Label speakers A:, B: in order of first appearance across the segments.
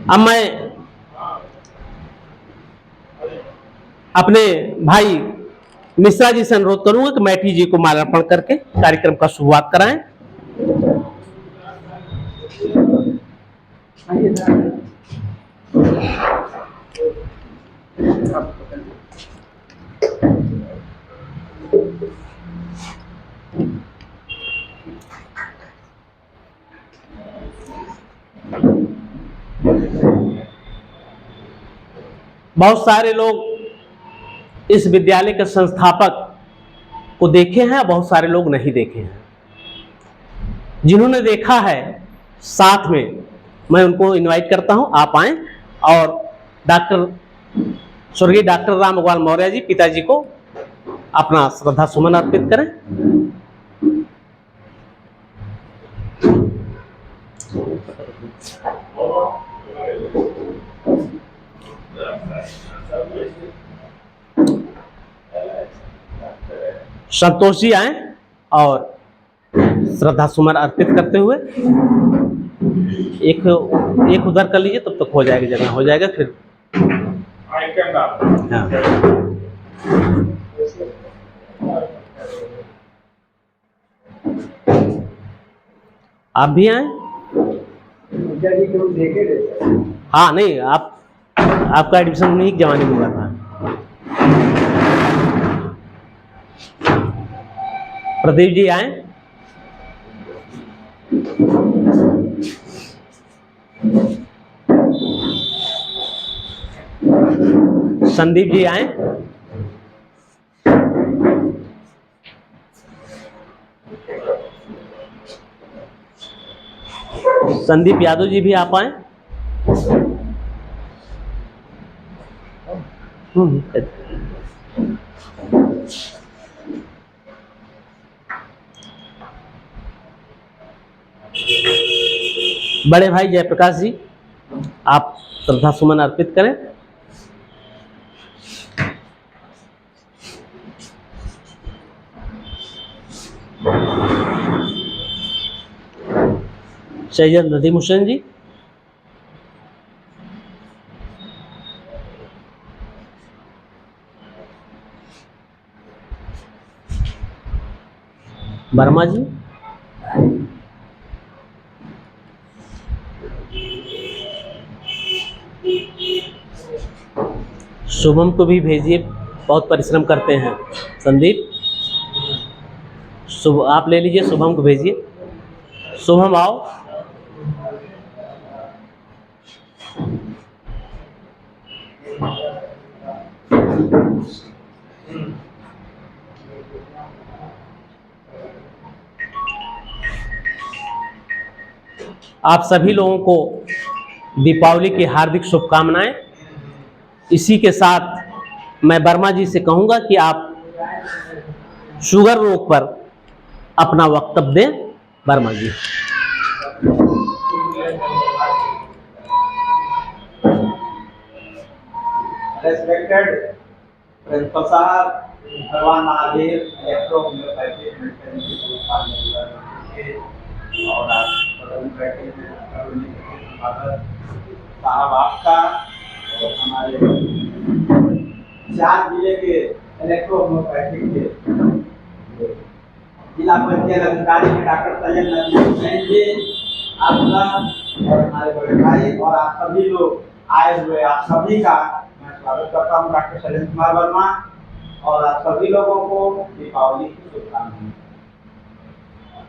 A: अब मैं अपने भाई मिश्रा जी से अनुरोध करूंगा कि मैठी जी को माल्यार्पण करके कार्यक्रम का शुरुआत कराएं। बहुत सारे लोग इस विद्यालय के संस्थापक को देखे हैं, बहुत सारे लोग नहीं देखे हैं। जिन्होंने देखा है साथ में मैं उनको इनवाइट करता हूं, आप आएं और स्वर्गीय डॉक्टर राम गोपाल मौर्य जी पिताजी को अपना श्रद्धा सुमन अर्पित करें। संतोष जी आए और श्रद्धा सुमन अर्पित करते हुए एक उधर कर लीजिए, तब तक हो जाएगी, जगह हो जाएगा फिर। हाँ। आप भी आए। हाँ नहीं, आपका एडमिशन उन्हीं जमाने में हुआ था। प्रदीप जी आए। संदीप जी आए। संदीप यादव जी भी आप आए। बड़े भाई जयप्रकाश जी, आप श्रद्धा सुमन अर्पित करें। सैयद नदीम हुसैन जी, वर्मा जी, शुभम को भी भेजिए, बहुत परिश्रम करते हैं। संदीप आप ले लीजिए, शुभम को भेजिए। शुभम आओ। आप सभी लोगों को दीपावली की हार्दिक शुभकामनाएं। इसी के साथ मैं वर्मा जी से कहूंगा कि आप शुगर रोग पर अपना वक्तव्य दें। वर्मा जी।
B: रेस्पेक्टेड प्रिंसिपल साहब, भगवान महावीर इलेक्ट्रोहोम्योपैथिक और आप साहब आपका और हमारे 4 जिले के इलेक्ट्रोहोम्योपैथिक के जिला पंचायत अधिकारी डॉक्टर सैयद नदीम हुसैन जी, आपका और हमारे बड़े भाई और आप सभी लोग आए हुए, आप सभी का मैं स्वागत करता हूँ। डॉक्टर शैलेंद्र कुमार वर्मा और आप सभी लोगों को दीपावली की शुभकामनाएं।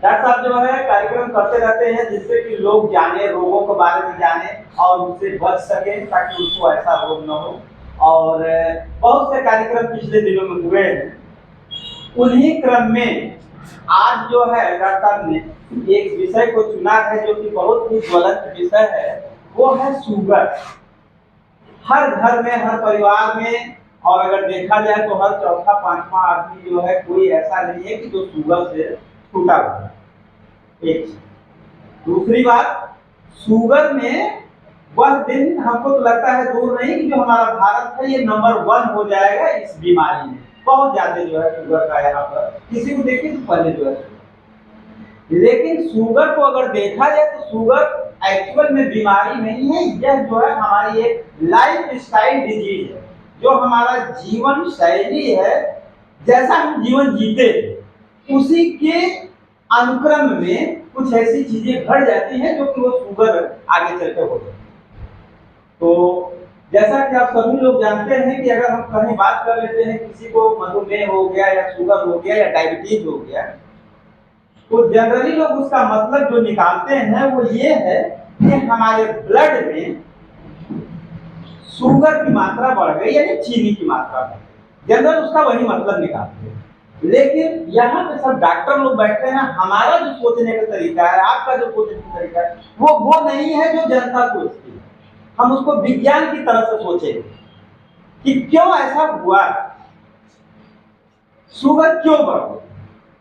B: डॉक्टर साहब जो है कार्यक्रम करते रहते हैं जिससे कि लोग जाने, रोगों के बारे में जाने और उनसे बच सकें ताकि उनको ऐसा रोग न हो। और बहुत से कार्यक्रम पिछले दिनों में हुए हैं। उन्हीं क्रम में आज जो है डॉक्टर साहब ने एक विषय को चुना है जो कि बहुत ही ज्वलंत विषय है, वो है शुगर। हर घर में, हर परिवार में, और अगर देखा जाए तो हर चौथा पांचवा आदमी जो है कोई ऐसा नहीं है कि जो शुगर से छूटा हुआ है। एक दूसरी बात, शुगर में वह दिन हमको तो लगता है दूर नहीं कि जो हमारा भारत है ये नंबर 1 हो जाएगा इस बीमारी में। बहुत ज्यादा जो है शुगर का यहाँ पर किसी को देखिए तो पहले जो है, लेकिन शुगर को अगर देखा जाए तो शुगर एक्चुअल में बीमारी नहीं है, यह जो है हमारी एक लाइफ स्टाइल डिजीज है, जो हमारा जीवन शैली है, जैसा हम जीवन जीते उसी के अनुक्रम में कुछ ऐसी चीजें घट जाती हैं जो कि वो शुगर आगे चलते हो जाती है। तो जैसा कि आप सभी लोग जानते हैं कि अगर हम कहीं बात कर लेते हैं, किसी को मधुमेह हो गया या शुगर हो गया या डायबिटीज हो गया, तो जनरली लोग उसका मतलब जो निकालते हैं वो ये है कि हमारे ब्लड में शुगर की मात्रा बढ़ गई, यानी चीनी की मात्रा बढ़ गई। जनरल उसका वही मतलब निकालते हैं। लेकिन यहाँ पे सब डॉक्टर लोग बैठे हैं, हमारा जो सोचने का तरीका है, आपका जो सोचने का तरीका है, वो नहीं है जो जनता सोचती है। हम उसको विज्ञान की तरह से सोचेंगे कि क्यों ऐसा हुआ, शुगर क्यों बढ़ गई।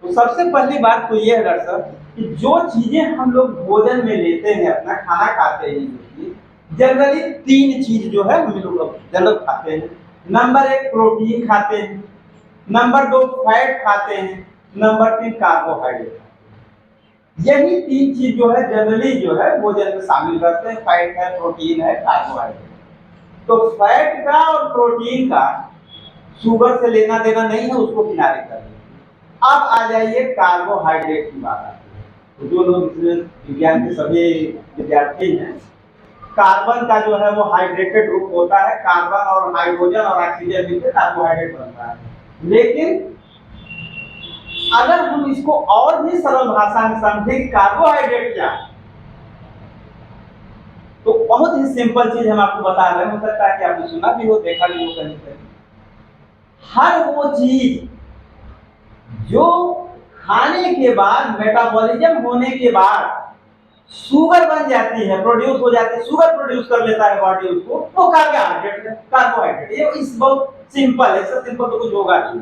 B: तो सबसे पहली बात तो ये है डॉक्टर साहब कि जो चीजें हम लोग भोजन में लेते हैं, अपना खाना खाते हैं, जनरली 3 चीज जो है हम लोग जनरल खाते हैं। नंबर 1 प्रोटीन खाते हैं, नंबर 2 फैट खाते हैं, नंबर 3 कार्बोहाइड्रेट। यही 3 चीज जो है जनरली जो है भोजन में शामिल करते हैं, फैट है, प्रोटीन है, कार्बोहाइड्रेट। तो फैट का और प्रोटीन का शुगर से लेना देना नहीं है, उसको किनारे कर दीजिए। अब आ जाइए कार्बोहाइड्रेट की बात आती है। तो जो लोग इसमें विज्ञान के सभी विद्यार्थी हैं, कार्बन का जो है वो हाइड्रेटेड रूप होता है, कार्बन और हाइड्रोजन और ऑक्सीजन मिलकर कार्बोहाइड्रेट बनता है। लेकिन अगर हम इसको और भी सरल भाषा में समझें कि कार्बोहाइड्रेट क्या है, तो बहुत ही सिंपल चीज हम आपको बता रहे हैं। हो सकता है कि आपने सुना भी हो, देखा भी हो कहीं कहीं। हर वो चीज जो खाने के बाद, मेटाबॉलिज्म होने के बाद शुगर बन जाती है, प्रोड्यूस हो जाती है, शुगर प्रोड्यूस कर लेता है बॉडी उसको, वो कार्बोहाइड्रेट है। कार्बोहाइड्रेट ये इस बहुत सिंपल है, इससे सिंपल तो कुछ होगा नहीं।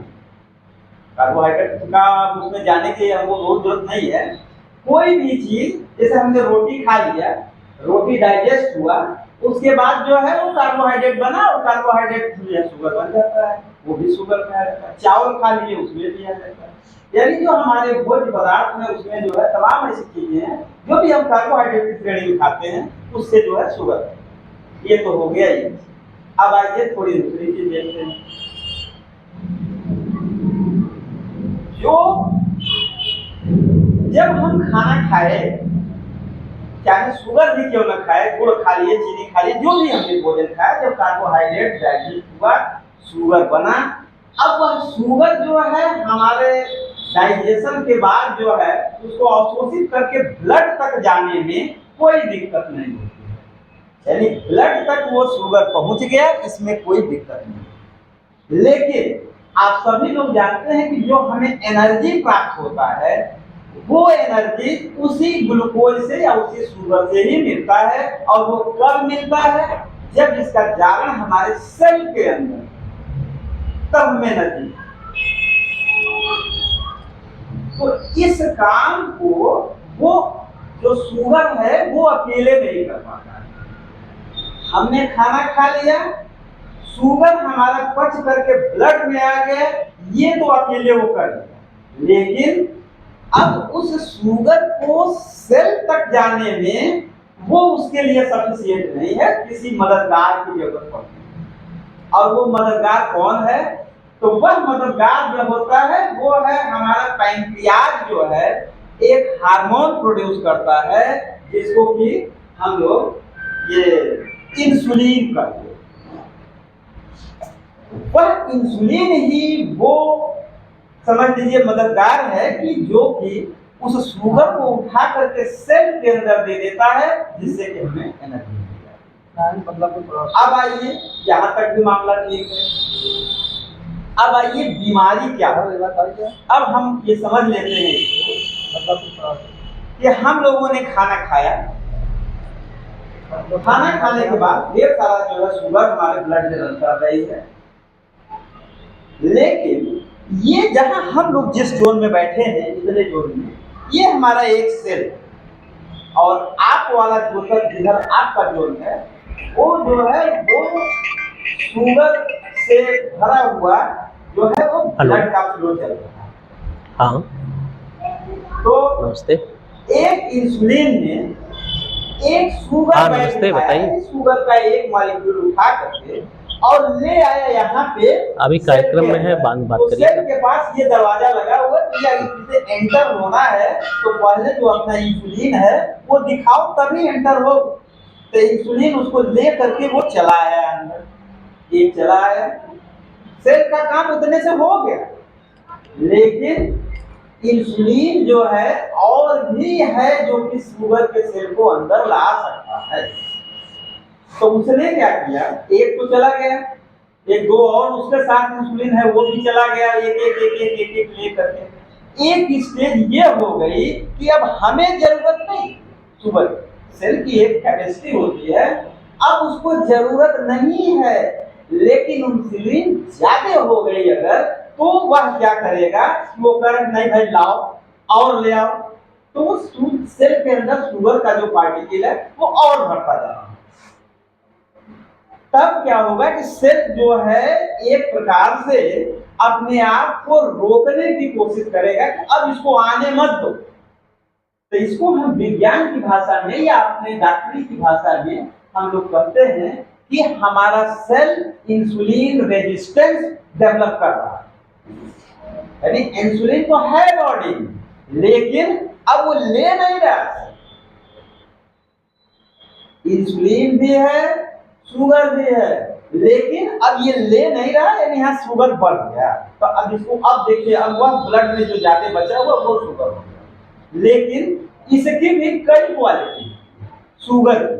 B: कार्बोहाइड्रेट का उसमें जाने की हमको बहुत जरूरत नहीं है। कोई भी चीज, जैसे हमने रोटी खा लिया, रोटी डाइजेस्ट हुआ, उसके बाद जो है वो कार्बोहाइड्रेट बना और कार्बोहाइड्रेट शुगर बन जाता है, वो भी शुगर में आ जाता है। चावल खा लिए, उसमें भी आ जाता है। यानी जो हमारे भोज्य पदार्थ में उसमें जो है तमाम ऐसी चीजें हैं जो भी हम कार्बोहाइड्रेट की श्रेणी में खाते हैं, उससे जो है शुगर है। ये तो हो गया ही। अब आइए थोड़ी दूसरी चीज देखते हैं। जो जब हम खाना खाए, चाहे शुगर भी क्यों न खाए, गुड़ खा लिए, चीनी खा लिए, जो भी हमने भोजन खाया, जब कार्बोहाइड्रेट डाइजेस्ट हुआ, शुगर बना। अब वह शुगर जो है हमारे डाइजेशन के बाद जो है उसको अवशोषित करके ब्लड तक जाने में कोई दिक्कत नहीं होती है, यानी ब्लड तक वो शुगर पहुंच गया, इसमें कोई दिक्कत नहीं। लेकिन आप सभी लोग जानते हैं कि जो हमें एनर्जी प्राप्त होता है, वो एनर्जी उसी ग्लूकोज से या उसी शुगर से ही मिलता है। और वो कब मिलता है? जब इसका जागरण हमारे सेल के अंदर, तब हमें एनर्जी। तो इस काम को वो जो शुगर है वो अकेले नहीं कर पाता है। हमने खाना खा लिया, शुगर हमारा पच करके ब्लड में आ गया, ये तो अकेले वो कर दिया। लेकिन अब उस शुगर को सेल तक जाने में वो उसके लिए सफिशिएंट नहीं है, किसी मददगार की जरूरत पड़ती है। और वो मददगार कौन है? तो वह मददगार जो होता है वो है हमारा पैंक्रियाज, जो है एक हार्मोन प्रोड्यूस करता है जिसको कि हम लोग ये इंसुलिन कहते हैं। वह इंसुलिन ही वो समझ लीजिए मददगार है कि जो कि उस शुगर को उठा करके सेल के अंदर दे देता है, जिससे कि हमें एनर्जी मिल जाती है। मतलब अब आइए, यहाँ तक भी मामला ठीक है। अब आइए बीमारी क्या है। अब हम ये समझ लेते हैं कि हम लोगों ने खाना खाया, तो खाना खाने के बाद ढेर सारा जो है शुगर हमारे ब्लड में रन कर रही है। लेकिन ये जहां हम लोग जिस जोन में बैठे हैं, इतने जोन में, ये हमारा एक सेल, और आप वाला जोन जिधर आपका जोन है, वो जो है वो शुगर से भरा हुआ जो है वो ब्लड का फ्लो चल रहा है।
A: हाँ,
B: तो
A: नमस्ते।
B: एक इंसुलिन ने एक शुगर
A: हाँ,
B: बैग
A: नमस्ते,
B: उठाया,
A: बताइए।
B: शुगर का एक मॉलिक्यूल उठा करके और ले आया यहाँ पे
A: अभी
B: सेल
A: कार्यक्रम
B: के
A: में है,
B: अंदर।
A: बाद में बात
B: तो
A: करिए।
B: सेल के पास ये दरवाजा लगा हुआ है, तो अगर इसे एंटर होना है तो पहले जो अपना इंसुलिन है वो दिखाओ तभी एंटर हो। तो इंसुलिन उसको ले करके वो चला आया अंदर, ये चला आया, सेल का काम उतने से हो गया। लेकिन इंसुलिन जो है और भी है जो कि शुगर के सेल को अंदर ला सकता है। तो उसने क्या किया, एक तो चला गया, एक दो और उसके साथ इंसुलिन है वो भी चला गया, एक एक एक एक एक एक ले करके एक स्टेज ये हो गई कि अब हमें जरूरत नहीं, शुगर सेल की एक कैपेसिटी होती है, अब उसको जरूरत नहीं है, लेकिन इंसुलिन ज्यादा हो गई अगर तो वह क्या करेगा, वो कर नहीं भाई लाओ और ले आओ, तो वो सेल के अंदर शुगर का जो पार्टिकल है वो और बढ़ता जाएगा। तब क्या होगा कि सेल जो है एक प्रकार से अपने आप को रोकने की कोशिश करेगा कि अब इसको आने मत दो। तो इसको हम विज्ञान की भाषा में या अपने डॉक्टरी की भाषा में हम लोग कहते हैं कि हमारा सेल इंसुलिन रेजिस्टेंस डेवलप कर रहा है। यानी इंसुलिन तो है बॉडी लेकिन अब वो ले नहीं रहा, इंसुलिन भी है शुगर भी है, लेकिन अब ये ले नहीं रहा है, यहाँ शुगर बढ़ गया। तो अब इसको अब देखिए, अब वह ब्लड में जो ज्यादा बचा हुआ वो शुगर हो गया। लेकिन इसकी भी कई क्वालिटी शुगर की।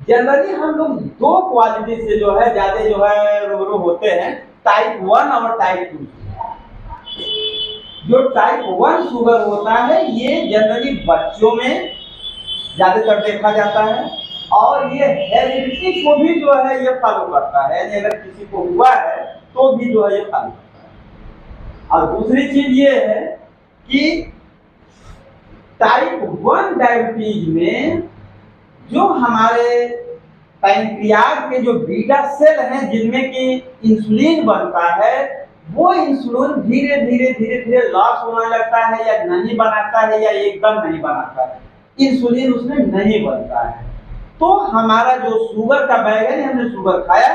B: जनरली हम लोग दो क्वालिटी से जो है ज्यादा जो है रूबरू होते हैं, टाइप 1 और टाइप 2। जो टाइप 1 शुगर होता है ये जनरली बच्चों में ज्यादातर देखा जाता है, और ये हेरिडिटी को भी जो है ये फॉलो करता है, यानी अगर किसी को हुआ है तो भी जो है ये फॉलो करता है। और दूसरी चीज ये है कि टाइप 1 डायबिटीज में जो हमारे पैंक्रियाज के जो बीटा सेल हैं जिनमें कि इंसुलिन बनता है, वो इंसुलिन धीरे धीरे धीरे धीरे लॉस होने लगता है या नहीं बनाता है या एकदम नहीं बनाता है, इंसुलिन उसमें नहीं बनता है। तो हमारा जो शुगर का बैग है, हमने शुगर खाया,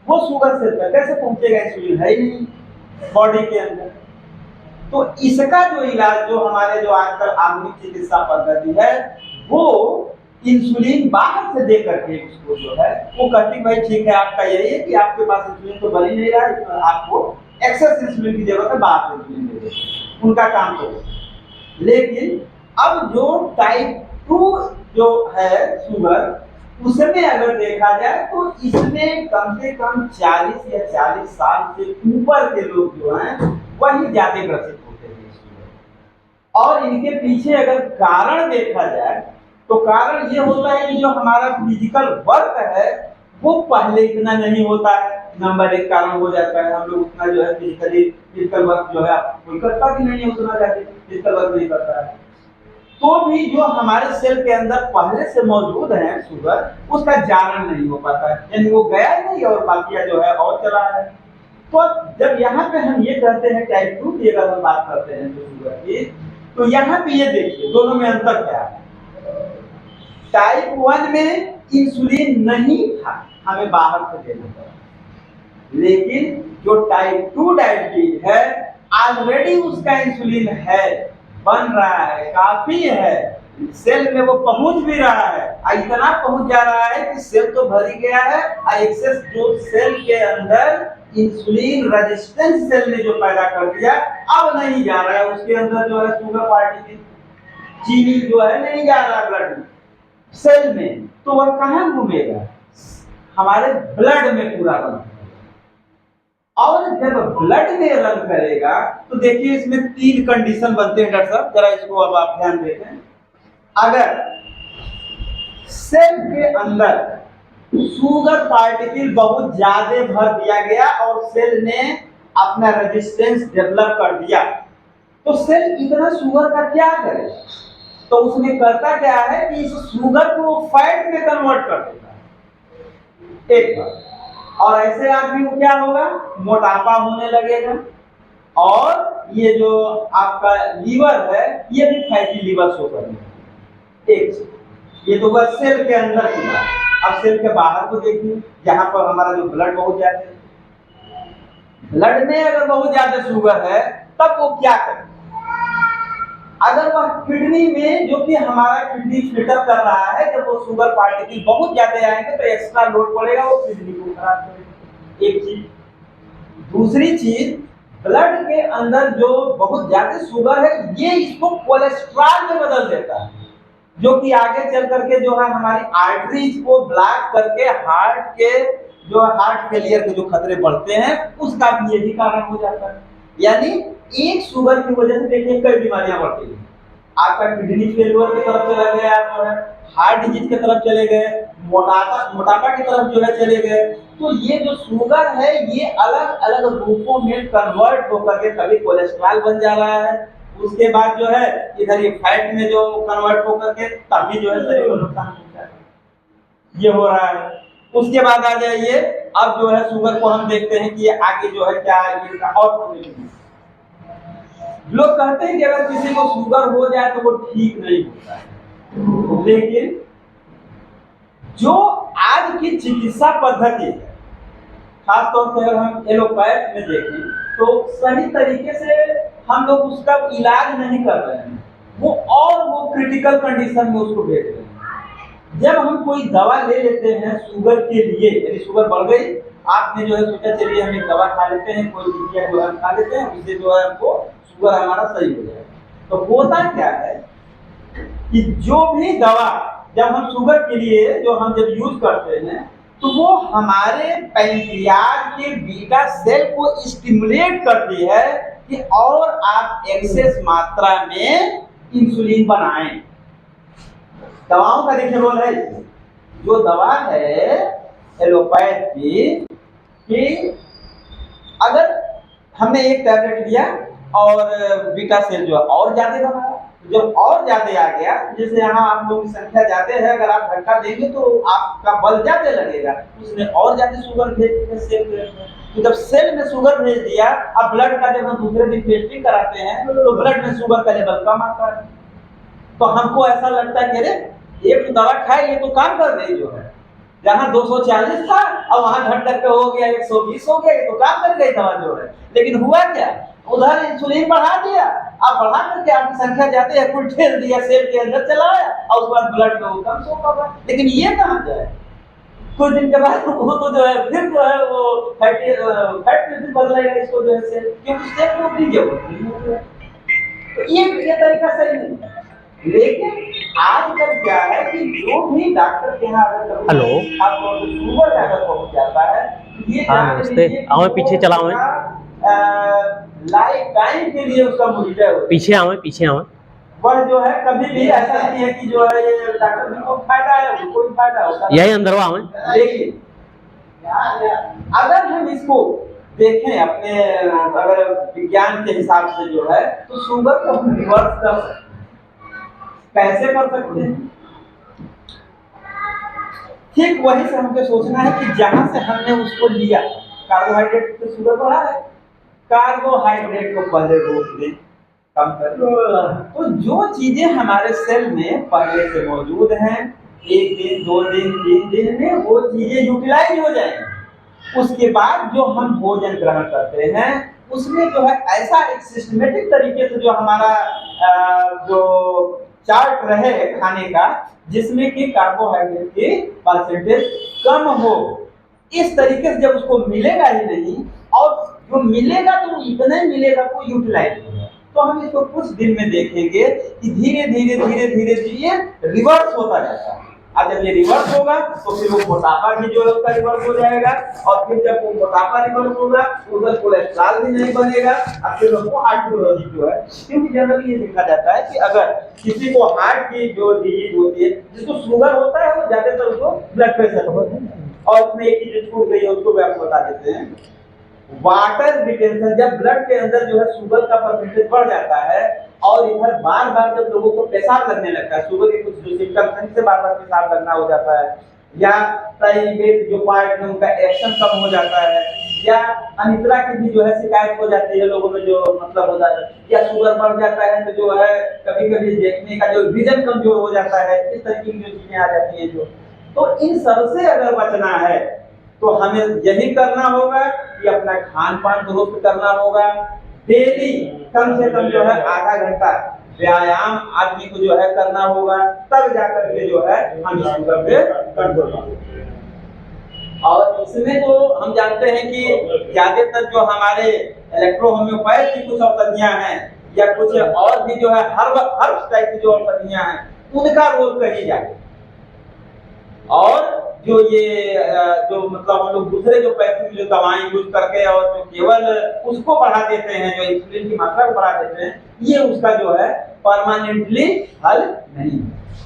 B: वो शुगर सेल तक कैसे पहुंचेगा, इंसुलिन है ही नहीं बॉडी के अंदर। तो इसका जो इलाज जो हमारे जो आजकल आधुनिक चिकित्सा पद्धति है वो इंसुलिन बाहर से दे करके उसको जो है वो कहती भाई ठीक है, आपका यही है कि आपके पास इंसुलिन तो बन ही नहीं रहा है, आपको एक्सेस इंसुलिन की जरूरत है, बाहर से इंसुलिन दे देते, उनका काम तो। लेकिन अब जो टाइप 2 जो है शुगर, उसमें अगर देखा जाए तो इसमें कम से कम 40 या 40 साल से ऊपर के लोग जो हैं वही ज्यादा ग्रसित होते हैं। और इनके पीछे अगर कारण देखा जाए तो कारण ये होता है कि जो हमारा फिजिकल वर्क है वो पहले इतना नहीं होता है, नंबर 1 कारण हो जाता है। हम लोग उतना जो है फिजिकल वर्क जो है कोई करता भी नहीं है, उतना ज्यादा फिजिकल वर्क नहीं करता है। तो भी जो हमारे सेल के अंदर पहले से मौजूद है शुगर, उसका जारण नहीं हो पाता है, यानी वो गया नहीं और बाकी जो है और चला है। तो जब यहाँ पे हम ये कहते हैं टाइप 2 की अगर हम बात करते हैं जो शुगर की, तो यहाँ पे ये देखिए दोनों में अंतर क्या है। टाइप 1 में इंसुलिन नहीं था, हमें बाहर से देना पड़ा, लेकिन जो टाइप 2 डायबिटीज है ऑलरेडी उसका इंसुलिन है, बन रहा है, काफी है, सेल में वो पहुंच भी रहा है, इतना पहुंच जा रहा है कि सेल तो भर ही गया है, एक्सेस जो सेल के अंदर इंसुलिन रेजिस्टेंस सेल ने जो पैदा कर दिया अब नहीं जा रहा है, उसके अंदर जो है शुगर पार्टिकल चीनी जो है नहीं जा रहा ब्लड में, सेल में, तो वह कहां घूमेगा, हमारे ब्लड में पूरा रन करेगा। और जब ब्लड में रन करेगा तो देखिए इसमें 3 कंडीशन बनते हैं डॉक्टर साहब, जरा इसको अब आप ध्यान देखें। अगर सेल के अंदर शुगर पार्टिकल बहुत ज्यादा भर दिया गया और सेल ने अपना रेजिस्टेंस डेवलप कर दिया, तो सेल इतना शुगर का क्या करे, तो उसने करता क्या है कि इस शुगर को फैट में कन्वर्ट कर देता है एक बार, और ऐसे आदमी को क्या होगा, मोटापा होने लगेगा, और ये जो आपका लीवर है ये भी फैटी लीवर शो करेगा। एक ये तो बस सेल के अंदर की बात। अब सेल के बाहर को देखिए, जहाँ पर हमारा जो ब्लड बहुत ज्यादा है, ब्लड में अगर बहुत ज्यादा शुगर है तब वो क्या करे? अगर वह किडनी में, जो कि हमारा किडनी फिल्टर कर रहा है, जब वो शुगर पार्टिकल बहुत ज्यादा आएंगे तो एक्स्ट्रा लोड पड़ेगा, वो किडनी को खराब करेगा। एक चीज। दूसरी चीज, ब्लड के अंदर जो बहुत ज्यादा शुगर है ये इसको कोलेस्ट्रॉल में बदल देता है, जो कि आगे चल करके जो है हमारी आर्टरीज को ब्लॉक करके हार्ट के जो हार्ट फेलियर के जो खतरे बढ़ते हैं उसका भी यही कारण हो जाता है। यानी एक शुगर की वजह से देखिए कई बीमारियां बढ़ती हैं। आपका किडनी फेलियर की तरफ चला गया, जो है हार्ट डिजीज की तरफ चले गए, मोटापा की तरफ जो है चले गए। तो ये जो शुगर है ये अलग अलग रूपों में कन्वर्ट होकर के कभी कोलेस्ट्रॉल बन जा रहा है, उसके बाद जो है इधर ये फैट में जो कन्वर्ट होकर के तभी जो है शरीर को नुकसान पहुंचा है, ये हो रहा है। उसके बाद आ जाइए, अब जो है शुगर को हम देखते हैं कि ये आगे जो है क्या है, इसका और लोग कहते हैं कि अगर किसी को शुगर हो जाए तो वो ठीक नहीं होता है, लेकिन जो आज की चिकित्सा पद्धति है, खासतौर से अगर हम एलोपैथ में देखें तो सही तरीके से हम लोग उसका इलाज नहीं कर रहे हैं, वो क्रिटिकल कंडीशन में उसको भेज रहे हैं। जब हम कोई दवा ले लेते हैं शुगर के लिए, यदि शुगर बढ़ गई, आपने जो है सोचा चलिए हम एक दवा खा लेते हैं, कोई चीज जो है खा लेते हैं, उससे जो है हमको शुगर हमारा सही हो जाएगा। तो होता क्या है कि जो भी दवा जब हम शुगर के लिए जो हम जब यूज करते हैं तो वो हमारे पैंक्रियाज के बीटा सेल को स्टिमुलेट करती है कि और आप एक्सेस मात्रा में इंसुलिन बनाएं। दवाओं का देखिए रोल है, जो दवा है एलोपैथ की, कि अगर हमने एक टैबलेट लिया और बीटा सेल जो है और ज्यादा बना, जब और ज्यादा आ गया, जैसे यहाँ आप लोगों की संख्या ज्यादा है, अगर आप धक्का देंगे तो आपका बल ज्यादा लगेगा, उसने और ज्यादा शुगर भेज दिया सेल में। तो जब सेल में शुगर भेज दिया, अब ब्लड का जब हम दूसरे दिन टेस्टिंग कराते हैं तो ब्लड में शुगर का लेवल कम आता है। तो हमको ऐसा लगता है कि अरे एक दवा खाई ये तो काम कर रही, जो है जहाँ 240 था और वहां घट करके हो गया 120 हो गया, ये तो काम कर गई दवा जो है। लेकिन हुआ क्या, उधर इंसुलिन बढ़ा दिया, अब बढ़ा करके आपकी संख्या जाते है कुल ठेल दिया, सेल के अंदर चलाया और उसके बाद ब्लड में वो कम शो कर रहा है। लेकिन ये कहाँ जाए, कुछ दिन के बाद वो तो जो है फिर जो है वो फैट बदलेगा इसको जो है सेल, क्योंकि सेल को भी जरूरत नहीं होती है। तो ये तरीका सही नहीं है। लेकिन आजकल क्या है कि जो भी डॉक्टर के यहाँ अगर
A: हेलो,
B: आपको शुगर का अगर पहुंच जाता है, ये
A: नमस्ते, आओ पीछे चलाओ,
B: लाइफ टाइम के लिए उसका मुआवजा होता है।
A: पीछे आओ।
B: वह जो है कभी भी ऐसा नहीं है कि जो है ये डॉक्टर भी को फायदा है, उसको भी फायदा होता है,
A: यही अंदर आओ।
B: लेकिन अगर हम इसको देखें अपने अगर विज्ञान के हिसाब से जो है, तो शुगर को हम रिवर्स कर सकते हैं। कैसे कर सकते हैं? ठीक वही से हमको सोचना है कि जहां से हमने उसको लिया, कार्बोहाइड्रेट से शुगर बढ़ा है, कार्बोहाइड्रेट को पहले रोक दें, कम कर। तो जो चीजें हमारे सेल में पहले से मौजूद हैं, 1 दिन 2 दिन 3 दिन में वो चीजें यूटिलाइज हो जाएंगी। उसके बाद जो हम भोजन ग्रहण करते हैं उसमें जो है ऐसा एक सिस्टमेटिक तरीके से जो हमारा जो चार्ट रहे खाने का, जिसमें कि कार्बोहाइड्रेट की परसेंटेज कम हो, इस तरीके से जब उसको मिलेगा ही नहीं, और जो मिलेगा तो इतना ही मिलेगा को यूटिलाइज होगा। तो हम इसको कुछ दिन में देखेंगे कि धीरे धीरे रिवर्स होता जाता है। अब जब ये रिवर्स होगा तो फिर वो मोटापा भी जो है उसका रिवर्स हो जाएगा, और फिर जब वो मोटापा रिवर्स होगा उधर कोलेस्ट्रॉल भी नहीं बनेगा, और फिर हमको हार्ट डिजीज जो है, क्योंकि जनरली ये देखा जाता है कि अगर किसी को हार्ट की जो डिजीज होती है, जिसको शुगर होता है वो ज्यादातर उसको ब्लड प्रेशर होता है। और उसमें एक चीज छूट गई है, उसको भी आपको बता देते हैं, वाटर रिटेंशन। जब ब्लड के अंदर जो है शुगर का परसेंटेज बढ़ जाता है और इधर बार बार जब लोगों को पेशाब लगने लगता है, शुगर के कुछ जो सिम्टम्स हैं, इससे बार बार पेशाब लगना हो जाता है, या प्राइवेट जो पार्ट में उनका एक्शन कम हो जाता है, या अनिद्रा की भी जो है शिकायत हो जाती है लोगों में, जो मतलब हो जाता है, या शुगर बढ़ जाता है तो जो है कभी कभी देखने का जो विजन कमजोर हो जाता है, इस तरीके की जो चीजें आ जाती है जो। तो इन सबसे अगर बचना है तो हमें यही करना होगा कि अपना खान पान दुरुस्त करना होगा, डेली कम से कम जो है आधा घंटा व्यायाम आदमी को जो है करना होगा, तब जाकर के जो है हम शुगर पे कंट्रोल पाएंगे। और इसमें तो हम जानते हैं कि ज्यादातर जो हमारे इलेक्ट्रो होम्योपैथ की कुछ औषधियां हैं या कुछ और भी जो है हर टाइप की जो औषधियां हैं उनका रोल कहीं जाए, और जो ये जो मतलब हम लोग दूसरे जो पैसे जो दवाएं यूज करके और जो केवल उसको बढ़ा देते हैं, जो इंसुलिन की मात्रा को बढ़ा देते हैं, ये उसका जो है परमानेंटली हल नहीं।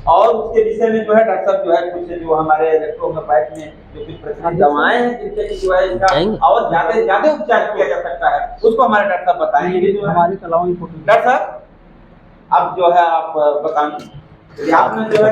B: और उसके विषय में जो है डॉक्टर साहब जो है कुछ जो हमारे इलेक्ट्रोहोम्योपैथ में जो कुछ प्रचलित दवाएं हैं जिनसे कि जो है इसका और ज्यादा उपचार किया जा सकता है, उसको हमारे डॉक्टर साहब बताएंगे। जो हमारे डॉक्टर साहब अब जो है आप बताएं, आपने जो है